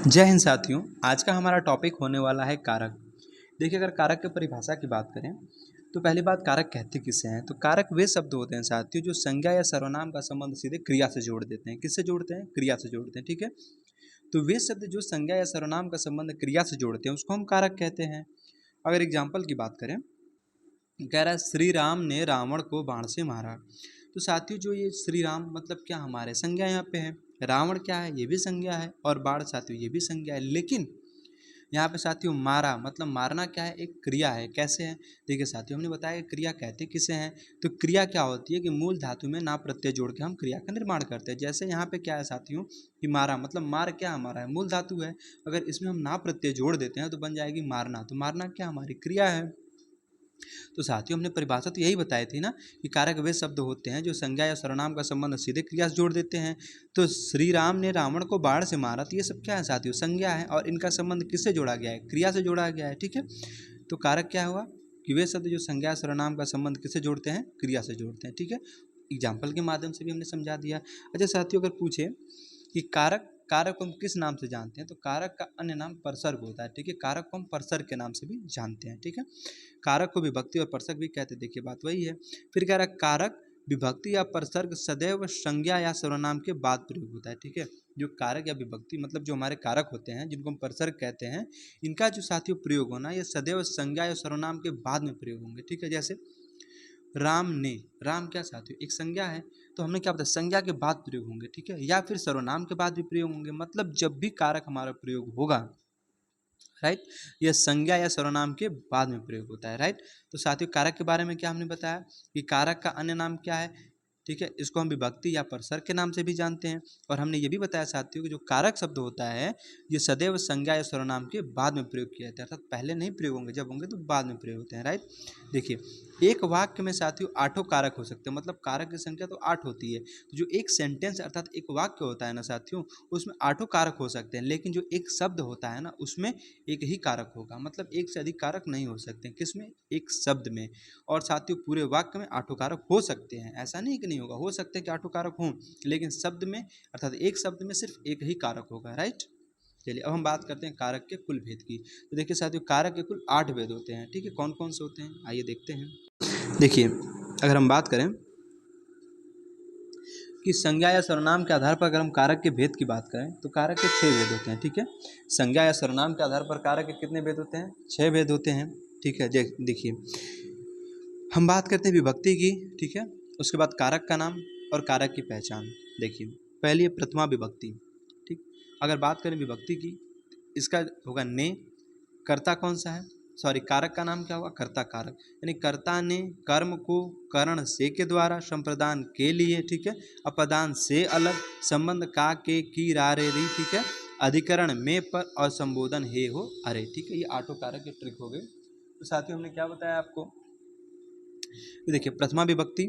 जय हिंद साथियों। आज का हमारा टॉपिक होने वाला है कारक। देखिए, अगर कारक की परिभाषा की बात करें तो पहली बात, कारक कहते किसे हैं। तो कारक वे शब्द होते हैं साथियों जो संज्ञा या सर्वनाम का संबंध सीधे क्रिया से जोड़ देते हैं। किससे जोड़ते हैं? क्रिया से जोड़ते हैं। ठीक है, तो वे शब्द जो संज्ञा या सर्वनाम का संबंध क्रिया से जोड़ते हैं उसको हम कारक कहते हैं। अगर एग्जाम्पल की बात करें, कह रहा है श्री राम ने रावण को बाण से मारा। तो साथियों जो ये श्री राम मतलब क्या, हमारे संज्ञा यहाँ पे है। रावण क्या है? ये भी संज्ञा है। और बाण साथियों ये भी संज्ञा है। लेकिन यहाँ पे साथियों मारा मतलब मारना क्या है? एक क्रिया है। कैसे है? देखिए साथियों, हमने बताया कि क्रिया कहते किसे हैं। तो क्रिया क्या होती है कि मूल धातु में ना प्रत्यय जोड़ के हम क्रिया का निर्माण करते हैं। जैसे यहाँ पे क्या है साथियों कि मारा मतलब मार क्या हमारा है? मूल धातु है। अगर इसमें हम ना प्रत्यय जोड़ देते हैं तो बन जाएगी मारना। तो मारना क्या हमारी क्रिया है। तो साथियों हमने परिभाषा तो यही बताई थी ना कि कारक वे शब्द होते हैं जो संज्ञा या सर्वनाम का संबंध सीधे क्रिया से जोड़ देते हैं। तो श्री राम ने रावण को बाण से मारा, तो ये सब क्या है साथियों? संज्ञा है। और इनका संबंध किससे जोड़ा गया है? क्रिया से जोड़ा गया है। ठीक है, तो कारक क्या हुआ कि वे शब्द जो संज्ञा सर्वनाम का संबंध किससे जोड़ते हैं? क्रिया से जोड़ते हैं। ठीक है, एग्जाम्पल के माध्यम से भी हमने समझा दिया। अच्छा साथियों, अगर पूछे कि कारक कारक को हम किस नाम से जानते हैं, तो कारक का अन्य नाम परसर्ग होता है। ठीक है, कारक को हम परसर्ग के नाम से भी जानते हैं। ठीक है, कारक को विभक्ति और परसर्ग भी कहते हैं। देखिए बात वही है। फिर कह रहा है कारक विभक्ति या परसर्ग सदैव संज्ञा या सर्वनाम के बाद प्रयोग होता है। ठीक है, जो कारक या विभक्ति मतलब जो हमारे कारक होते हैं जिनको हम परसर्ग कहते हैं, इनका जो साथियों प्रयोग होना ये सदैव संज्ञा या सर्वनाम के बाद में प्रयोग होंगे। ठीक है, जैसे राम ने, राम क्या साथियों? एक संज्ञा है। तो हमने क्या बताया? संज्ञा के बाद प्रयोग होंगे। ठीक है, या फिर सर्वनाम के बाद भी प्रयोग होंगे। मतलब जब भी कारक हमारा प्रयोग होगा, राइट, यह संज्ञा या सर्वनाम के बाद में प्रयोग होता है। राइट, तो साथियों कारक के बारे में क्या हमने बताया कि कारक का अन्य नाम क्या है। ठीक है, इसको हम विभक्ति या परसर्ग के नाम से भी जानते हैं। और हमने ये भी बताया साथियों कि जो कारक शब्द होता है ये सदैव संज्ञा या सर्वनाम के बाद में प्रयोग किया जाता है। अर्थात पहले नहीं प्रयोग होंगे, जब होंगे तो बाद में प्रयोग होते हैं। राइट, देखिए एक वाक्य में साथियों आठों कारक हो सकते हैं। मतलब कारक की संख्या तो 8 होती है। तो जो एक सेंटेंस अर्थात एक वाक्य होता है ना साथियों, उसमें आठों कारक हो सकते हैं। लेकिन जो एक शब्द होता है ना उसमें एक ही कारक होगा। मतलब एक से अधिक कारक नहीं हो सकते। किसमें? एक शब्द में। और साथियों पूरे वाक्य में आठों कारक हो सकते हैं। ऐसा नहीं कि नहीं होगा, हो सकते हैं कि आठों कारक हों, लेकिन शब्द में अर्थात एक शब्द में सिर्फ एक ही कारक होगा। राइट, चलिए अब हम बात करते हैं कारक के कुल भेद की। तो देखिए साथियों कारक के कुल 8 भेद होते हैं। ठीक है, कौन कौन से होते हैं आइए देखते हैं। देखिए अगर हम बात करें कि संज्ञा या सर्वनाम के आधार पर अगर हम कारक के भेद की बात करें तो कारक के 6 भेद होते हैं। ठीक है, संज्ञा या सर्वनाम के आधार पर कारक के कितने भेद होते हैं? 6 भेद होते हैं। ठीक है, देखिए हम बात करते हैं विभक्ति की। ठीक है, उसके बाद कारक का नाम और कारक की पहचान। देखिए पहली है प्रथमा विभक्ति। ठीक, अगर बात करें विभक्ति की, इसका होगा ने। कर्ता कौन सा है? सॉरी, कारक का नाम क्या होगा? कर्ता कारक। यानी कर्ता ने कर्म को करण से के द्वारा संप्रदान के लिए, ठीक है, अपदान से अलग, संबंध का के की रा रे री, ठीक है, अधिकरण में पर और संबोधन हे हो अरे। ठीक है, ये आठों कारक के ट्रिक हो गए। तो साथियों हमने क्या बताया आपको? देखिए प्रथमा विभक्ति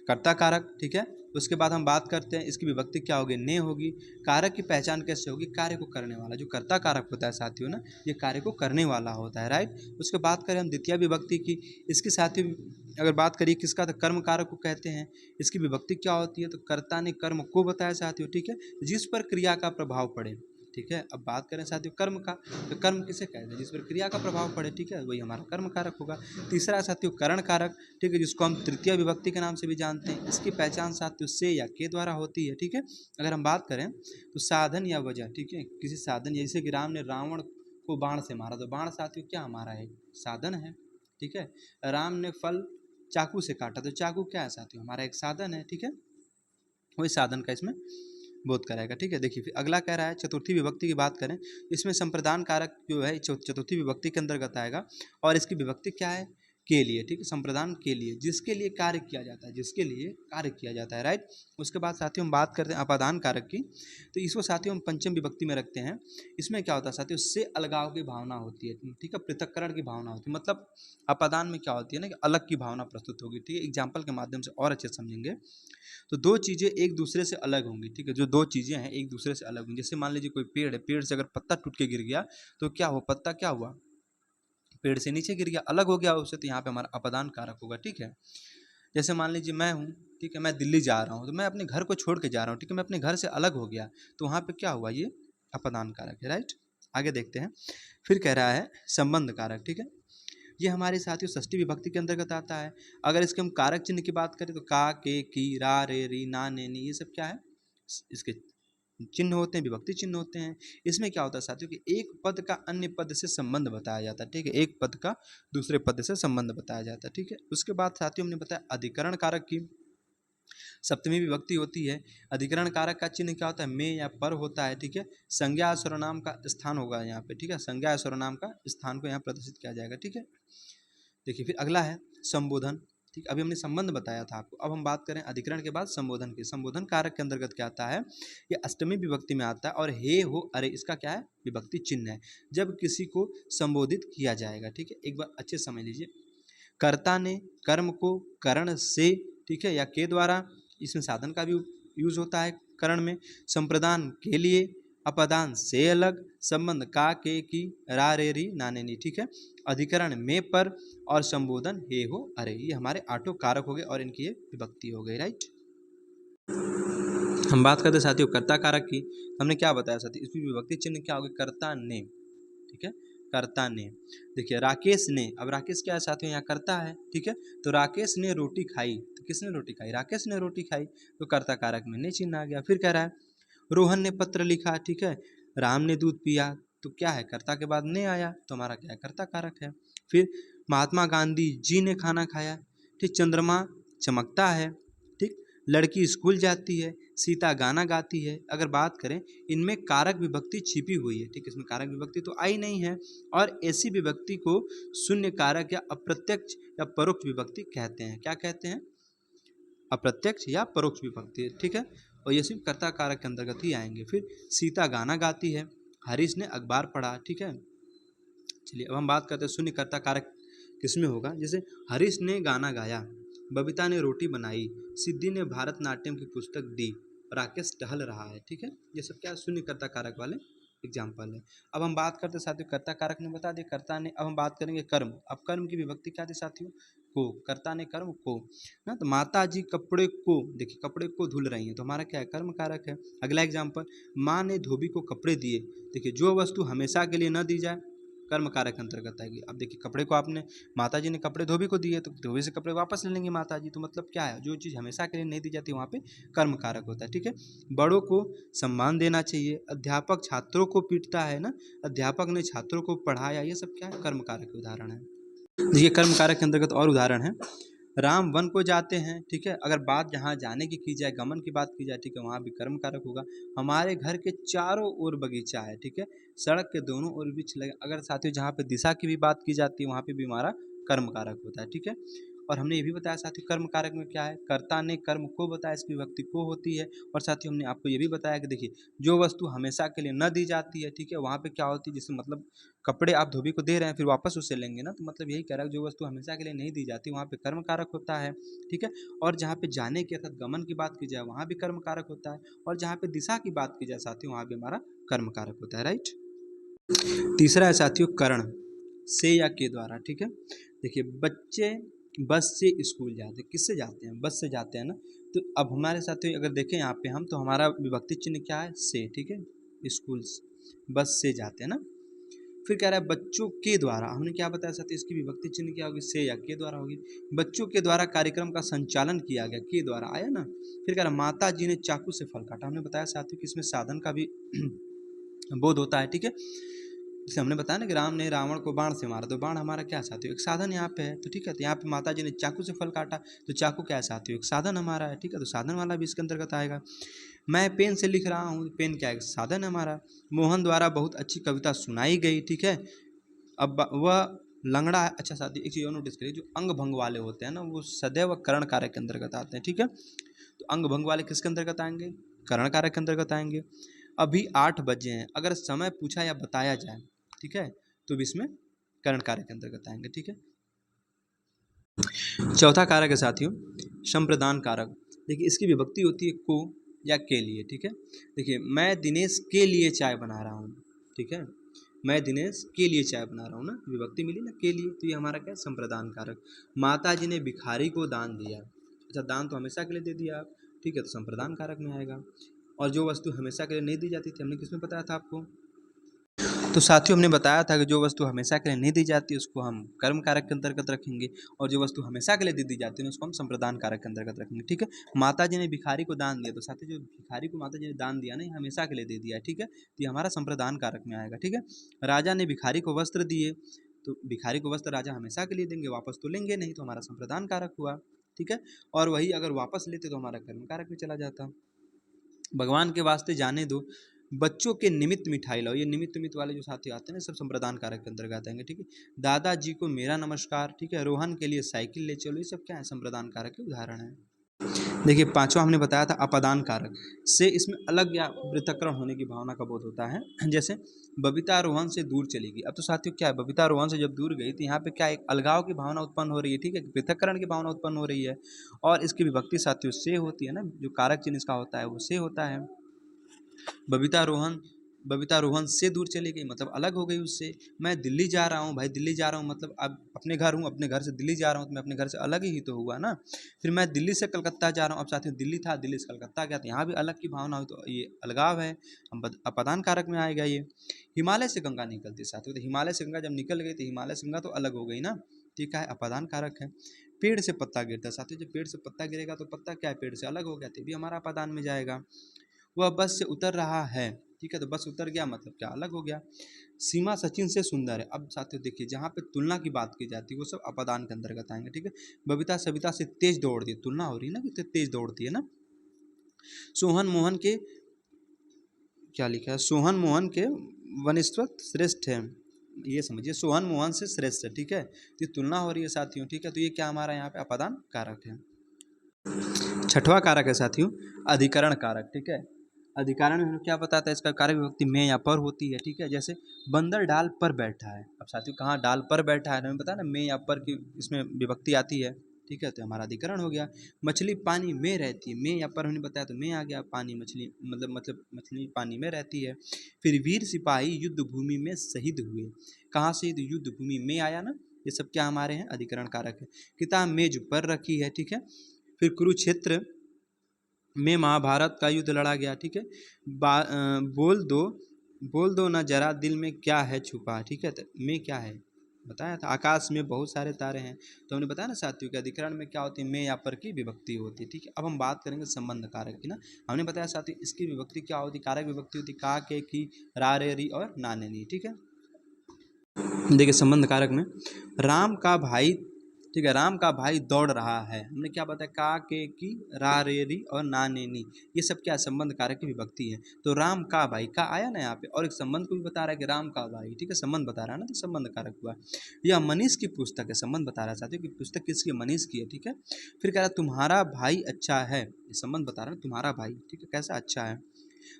कर्ता कारक। ठीक है, उसके बाद हम बात करते हैं इसकी विभक्ति क्या होगी? ने होगी। कारक की पहचान कैसे होगी? कार्य को करने वाला। जो कर्ता कारक होता है साथियों ना, ये कार्य को करने वाला होता है। राइट, उसके बात करें हम द्वितीय विभक्ति की, इसके साथियों अगर बात करिए किसका, तो कर्म कारक को कहते हैं। इसकी विभक्ति क्या होती है? तो कर्ता ने कर्म को बताया साथियों। ठीक है, जिस पर क्रिया का प्रभाव पड़े। ठीक है, अब बात करें साथियों कर्म का, तो कर्म किसे कहते हैं? जिस पर क्रिया का प्रभाव पड़े। ठीक है, वही हमारा कर्म कारक होगा। तीसरा साथियों करण कारक। ठीक है, जिसको हम तृतीय विभक्ति के नाम से भी जानते हैं। इसकी पहचान साथियों से या के द्वारा होती है। ठीक है, अगर हम बात करें तो साधन या वजह। ठीक है, किसी साधन, जैसे कि राम ने रावण को बाण से मारा, तो बाण साथियों क्या हमारा है? साधन है। ठीक है, राम ने फल चाकू से काटा, तो चाकू क्या है साथियों? हमारा एक साधन है। ठीक है, वही साधन का इसमें बोध कराएगा। ठीक है, देखिए फिर अगला कह रहा है चतुर्थी विभक्ति की बात करें, इसमें संप्रदान कारक जो है चतुर्थी विभक्ति के अंतर्गत आएगा। और इसकी विभक्ति क्या है? के लिए। ठीक है, संप्रदान के लिए, जिसके लिए कार्य किया जाता है, जिसके लिए कार्य किया जाता है। राइट, उसके बाद साथियों हम बात करते हैं अपादान कारक की। तो इसको साथियों हम पंचम विभक्ति में रखते हैं। इसमें क्या होता है साथियों? से अलगाव की भावना होती है। ठीक है, पृथक्करण की भावना होती है। मतलब अपादान में क्या होती है ना कि अलग की भावना प्रस्तुत होगी। ठीक है, एग्जाम्पल के माध्यम से और अच्छे समझेंगे। तो दो चीज़ें एक दूसरे से अलग होंगी। ठीक है, जो दो चीज़ें हैं एक दूसरे से अलग होंगी। जैसे मान लीजिए कोई पेड़ है, पेड़ से अगर पत्ता टूट के गिर गया तो क्या हुआ? पत्ता क्या हुआ? पेड़ से नीचे गिर गया, अलग हो गया उससे। तो यहाँ पे हमारा अपदान कारक होगा। ठीक है, जैसे मान लीजिए मैं हूँ, ठीक है, मैं दिल्ली जा रहा हूँ, तो मैं अपने घर को छोड़ के जा रहा हूँ। ठीक है, मैं अपने घर से अलग हो गया, तो वहाँ पे क्या हुआ? ये अपदान कारक है, राइट। आगे देखते हैं। फिर कह रहा है संबंध कारक, ठीक है। ये हमारे साथियों षष्ठी विभक्ति के अंतर्गत आता है। अगर इसके हम कारक चिन्ह की बात करें तो का, के, की, रा, रे, री, ना, ने, नी, ये सब क्या है, इसके चिन्ह होते हैं, विभक्ति चिन्ह होते हैं। इसमें क्या होता है साथियों कि एक पद का अन्य पद से संबंध बताया जाता है, ठीक है। एक पद का दूसरे पद से संबंध बताया जाता है, ठीक है। उसके बाद साथियों हमने बताया अधिकरण कारक की सप्तमी विभक्ति होती है। अधिकरण कारक का चिन्ह क्या होता है, में या पर होता है, ठीक है। संज्ञा या सर्वनाम का स्थान होगा यहाँ पे, ठीक है। संज्ञा या सर्वनाम का स्थान को यहाँ प्रदर्शित किया जाएगा, ठीक है। देखिए फिर अगला है संबोधन, ठीक। अभी हमने संबंध बताया था आपको, अब हम बात करें अधिकरण के बाद संबोधन की। संबोधन कारक के अंतर्गत क्या आता है, ये अष्टमी विभक्ति में आता है और हे, हो, अरे इसका क्या है, विभक्ति चिन्ह है जब किसी को संबोधित किया जाएगा, ठीक है। एक बार अच्छे समझ लीजिए, कर्ता ने कर्म को करण से, ठीक है, या के द्वारा, इसमें साधन का भी यूज होता है करण में। संप्रदान के लिए, अपदान से अलग, संबंध का, के, की, रा, रे, री, ना, ने, नी, ठीक है। अधिकरण में, पर, और संबोधन हे, हो, अरे, ये हमारे आठों कारक हो गए और इनकी ये विभक्ति हो गई, राइट। हम बात करते साथियों कर्ता कारक की। हमने क्या बताया साथियों, इसकी विभक्ति चिन्ह क्या होगी, कर्ता ने, ठीक है, कर्ता ने। देखिए राकेश ने, अब राकेश क्या है साथियों, यहाँ कर्ता है, ठीक है। तो राकेश ने रोटी खाई, तो किसने रोटी खाई, राकेश ने रोटी खाई, तो कर्ता कारक में ने चिन्ह आ गया। फिर कह रहा है रोहन ने पत्र लिखा, ठीक है। राम ने दूध पिया, तो क्या है, कर्ता के बाद ने आया, तो हमारा क्या है, कर्ता कारक है। फिर महात्मा गांधी जी ने खाना खाया, ठीक। चंद्रमा चमकता है, ठीक। लड़की स्कूल जाती है, सीता गाना गाती है। अगर बात करें इनमें कारक विभक्ति छिपी हुई है, ठीक। इसमें कारक विभक्ति तो आई नहीं है, और ऐसी विभक्ति को शून्य कारक या अप्रत्यक्ष या परोक्ष विभक्ति कहते हैं। क्या कहते हैं, अप्रत्यक्ष या परोक्ष विभक्ति, ठीक है। और ये सिर्फ कर्ता कारक के अंतर्गत ही आएंगे। फिर सीता गाना गाती है, हरीश ने अखबार पढ़ा, ठीक है। चलिए अब हम बात करते हैं शून्य कर्ता कारक किसमें होगा। जैसे हरीश ने गाना गाया, बबीता ने रोटी बनाई, सिद्धि ने भारतनाट्यम की पुस्तक दी, राकेश टहल रहा है, ठीक है। ये सब क्या शून्य कर्ता कारक वाले एग्जाम्पल है। अब हम बात करते साथियों कर्ता कारक ने बता दिया, कर्ता ने। अब हम बात करेंगे कर्म। अब कर्म की विभक्ति क्या थी साथियों, को। कर्ता ने कर्म को ना, तो माता जी कपड़े को, देखिए कपड़े को धुल रही हैं, तो हमारा क्या है, कर्म कारक है। अगला एग्जाम्पल, माँ ने धोबी को कपड़े दिए, देखिए जो वस्तु हमेशा के लिए न दी जाए कर्म कारक अंतर्गत आएगी। अब देखिए कपड़े को आपने, माता जी ने कपड़े धोबी को दिए, तो धोबी से कपड़े वापस ले लेंगे माता जी, तो मतलब क्या है, जो चीज़ हमेशा के लिए नहीं दी जाती वहाँ पे कर्म कारक होता है, ठीक है। बड़ों को सम्मान देना चाहिए, अध्यापक छात्रों को पीटता है ना, अध्यापक ने छात्रों को पढ़ाया, ये सब क्या है, कर्म कारक के उदाहरण है। देखिए कर्म कारक के अंतर्गत और उदाहरण है, राम वन को जाते हैं, ठीक है। अगर बात जहाँ जाने की जाए, गमन की बात की जाए, ठीक है, वहाँ भी कर्म कारक होगा। हमारे घर के चारों ओर बगीचा है, ठीक है, सड़क के दोनों ओर वृक्ष लगे। अगर साथियों जहाँ पे दिशा की भी बात की जाती है वहाँ पे भी हमारा कर्म कारक होता है, ठीक है। और हमने ये भी बताया साथियों कर्म कारक में क्या है, कर्ता ने कर्म को बताया, इसकी विभक्ति को होती है। और साथियों हमने आपको ये भी बताया कि देखिए जो वस्तु हमेशा के लिए न दी जाती है, ठीक है, वहाँ पे क्या होती है, जैसे मतलब कपड़े आप धोबी को दे रहे हैं फिर वापस उससे लेंगे ना, तो मतलब यही कह रहा है जो वस्तु हमेशा के लिए नहीं दी जाती वहाँ पे कर्म कारक होता है, ठीक है। और जहाँ पे जाने की अर्थात गमन की बात की जाए वहाँ भी कर्म कारक होता है, और जहाँ पे दिशा की बात की जाए साथियों वहाँ भी हमारा कर्म कारक होता है, राइट। तीसरा है साथियों करण, से या के द्वारा, ठीक है। देखिए बच्चे बस से स्कूल जाते हैं, किससे जाते हैं, बस से जाते हैं ना। तो अब हमारे साथियों अगर देखें यहाँ पे हम, तो हमारा विभक्ति चिन्ह क्या है, से, ठीक है। स्कूल बस से जाते हैं ना। फिर कह रहा है बच्चों के द्वारा, हमने क्या बताया साथियों, इसकी विभक्ति चिन्ह क्या होगी, से या के द्वारा होगी। बच्चों के द्वारा कार्यक्रम का संचालन किया गया, के द्वारा आया ना। फिर कह रहा है माता जी ने चाकू से फल काटा, हमने बताया साथियों कि इसमें साधन का भी बोध होता है, ठीक है। जैसे हमने बताया ना कि राम ने रावण को बाण से मारा, तो बाण हमारा क्या साथियों, एक साधन यहाँ पे है, तो ठीक है। तो यहाँ पे माता जी ने चाकू से फल काटा, तो चाकू क्या है साथियों, एक साधन हमारा है, ठीक है। तो साधन वाला भी इसके अंतर्गत आएगा। मैं पेन से लिख रहा हूँ, पेन क्या है, साधन है हमारा। मोहन द्वारा बहुत अच्छी कविता सुनाई गई, ठीक है। अब वह लंगड़ा है, अच्छा साथी एक चीज़ और नोटिस करिए, जो अंग भंग वाले होते हैं ना वो सदैव करण कारक के अंतर्गत आते हैं, ठीक है। तो अंग भंग वाले किसके अंतर्गत आएंगे, करण कारक के अंतर्गत आएंगे। अभी 8 बजे हैं, अगर समय पूछा या बताया जाए, ठीक है, तो भी इसमें करण कारक के अंतर्गत आएंगे, ठीक है। चौथा कारक है साथियों संप्रदान कारक। देखिए इसकी विभक्ति होती है को या के लिए, ठीक है। देखिए मैं दिनेश के लिए चाय बना रहा हूँ, ठीक है। मैं दिनेश के लिए चाय बना रहा हूँ ना, विभक्ति मिली ना के लिए, तो ये हमारा क्या है, संप्रदान कारक। माता जी ने भिखारी को दान दिया, अच्छा दान तो हमेशा के लिए दे दिया आप, ठीक है, तो संप्रदान कारक में आएगा। और जो वस्तु हमेशा के लिए नहीं दी जाती थी, हमने किसमें बताया था आपको? तो साथियों हमने बताया था कि जो वस्तु हमेशा के लिए नहीं दी जाती उसको हम कर्म कारक के अंतर्गत रखेंगे, और जो वस्तु हमेशा के लिए दी जाती है उसको हम संप्रदान कारक के अंतर्गत रखेंगे। ठीक है, माता जी ने भिखारी को दान दिया, तो साथियों जो भिखारी को माता जी ने दान दिया ना, ये हमेशा के लिए दे दिया है। ठीक है, तो ये हमारा संप्रदान कारक में आएगा। ठीक है, राजा ने भिखारी को वस्त्र दिए, तो भिखारी को वस्त्र राजा हमेशा के लिए देंगे, वापस तो लेंगे नहीं, तो हमारा संप्रदान कारक हुआ। ठीक है, और वही अगर वापस लेते तो हमारा कर्म कारक में चला जाता। भगवान के वास्ते जाने दो, बच्चों के निमित्त मिठाई लाओ, ये निमित्त वाले जो साथी आते हैं ना, सब संप्रदान कारक के अंतर्गत आएंगे। ठीक है, दादाजी को मेरा नमस्कार, ठीक है, रोहन के लिए साइकिल ले चलो, ये सब क्या है? संप्रदान कारक के उदाहरण है। देखिए पांचवा हमने बताया था अपादान कारक से, इसमें अलग या पृथक्करण होने की भावना का बोध होता है। जैसे बबीता रोहन से दूर चलेगी, अब तो साथियों क्या है, बबीता रोहन से जब दूर गई तो यहाँ पे क्या एक अलगाव की भावना उत्पन्न हो रही है। ठीक है, पृथक्करण की भावना उत्पन्न हो रही है, और इसकी विभक्ति साथियों से होती है ना, जो कारक चिन्ह इसका होता है वो से होता है। बबीता रोहन से दूर चली गई, मतलब अलग हो गई उससे। मैं दिल्ली जा रहा हूँ, भाई दिल्ली जा रहा हूँ मतलब अब अपने घर हूँ, अपने घर से दिल्ली जा रहा हूँ, तो मैं अपने घर से अलग ही तो हुआ ना। फिर मैं दिल्ली से कलकत्ता जा रहा हूँ, अब साथियों दिल्ली था, दिल्ली से कलकत्ता गया, तो यहाँ भी अलग की भावना हुई, तो ये अलगाव है, हम अपादान कारक में आएगा ये। हिमालय से गंगा निकलती साथियों, तो हिमालय से गंगा जब निकल गई तो हिमालय से गंगा तो अलग हो गई ना, ठीक है, अपादान कारक है। पेड़ से पत्ता गिरता है साथियों, जब पेड़ से पत्ता गिरेगा तो पत्ता क्या है, पेड़ से अलग हो गया, तो भी हमारा अपादान में जाएगा। वह बस से उतर रहा है, ठीक है, तो बस उतर गया मतलब क्या, अलग हो गया। सीमा सचिन से सुंदर है, अब साथियों देखिए जहाँ पे तुलना की बात की जाती है वो सब अपादान के अंतर्गत आएंगे। ठीक है, बबीता सविता से तेज दौड़ती है, तुलना हो रही है ना कि तेज दौड़ती है ना। सोहन मोहन के, क्या लिखा है, सोहन मोहन के वनिस्वत श्रेष्ठ है, ये समझिए सोहन मोहन से श्रेष्ठ है। ठीक है, तो ये तुलना हो रही है साथियों। ठीक है, तो ये क्या हमारा यहाँ पे अपादान कारक है। छठवां कारक है साथियों अधिकरण कारक। ठीक है, अधिकरण में हमें क्या बताता है, इसका कारक विभक्ति में या पर होती है। ठीक है, जैसे बंदर डाल पर बैठा है, अब साथियों कहाँ डाल पर बैठा है, हमें पता है ना, में या पर की इसमें विभक्ति आती है। ठीक है, तो हमारा अधिकरण हो गया। मछली पानी में रहती है, में या पर हमने बताया तो में आ गया, पानी मछली मतलब मछली पानी में रहती है। फिर वीर सिपाही युद्ध भूमि में शहीद हुए, कहाँ से युद्ध भूमि में आया ना, ये सब क्या हमारे हैं, अधिकरण कारक है। किताब मेज पर रखी है। ठीक है, फिर कुरुक्षेत्र में महाभारत का युद्ध लड़ा गया। ठीक है, बोल दो ना जरा दिल में क्या है छुपा। ठीक है, तो में क्या है बताया था, आकाश में बहुत सारे तारे हैं, तो हमने बताया ना साथियों के अधिकरण में क्या होती है, में या पर की विभक्ति होती है। ठीक है, अब हम बात करेंगे संबंध कारक की ना, हमने बताया साथियों इसकी विभक्ति क्या होती है, कारक विभक्ति होती का के की रा रे री और ना ने नी। ठीक है, देखिए संबंध कारक में राम का भाई, ठीक है, राम का भाई दौड़ रहा है, हमने क्या बताया, का के की रा रे री और ना ने नी, ये सब क्या संबंध कारक की विभक्ति है। तो राम का भाई का आया ना यहाँ पे, और एक संबंध को भी बता रहा है कि राम का भाई, ठीक है, संबंध बता रहा है ना, तो संबंध कारक हुआ। यह मनीष की पुस्तक है, संबंध बता रहा है साथियों कि पुस्तक किसकी, मनीष की है। ठीक है, फिर कह रहा है तुम्हारा भाई अच्छा है, ये संबंध बता रहा है तुम्हारा भाई, ठीक है, कैसा अच्छा है।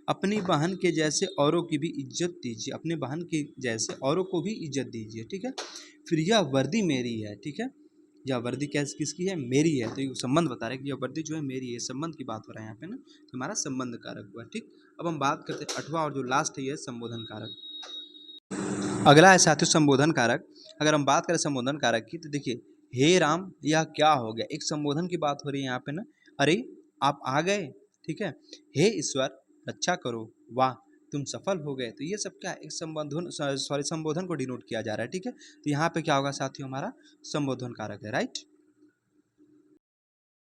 अपनी बहन के जैसे औरों की भी इज्जत दीजिए, अपने बहन के जैसे औरों को भी इज्जत दीजिए। ठीक है, फिर यह वर्दी मेरी है। ठीक है, यह वर्दी कैसे किसकी है, मेरी है, तो ये संबंध बता रहे हैं कि यह वर्दी जो है मेरी है, संबंध की बात हो रहा है यहाँ पे ना, तो हमारा संबंध कारक हुआ। ठीक, अब हम बात करते हैं अठवां और जो लास्ट है, संबोधन कारक। अगला है साथियों संबोधन कारक। अगर हम बात करें संबोधन कारक की, तो देखिए हे राम, यह क्या हो गया, एक संबोधन की बात हो रही है यहाँ पे ना, अरे आप आ गए। ठीक है, हे ईश्वर रक्षा करो, वाह तुम सफल हो गए, तो ये सब क्या है, एक संबोधन, सॉरी संबोधन को डिनोट किया जा रहा है। ठीक है, तो यहाँ पे क्या होगा साथियों, हमारा संबोधन कारक है, राइट।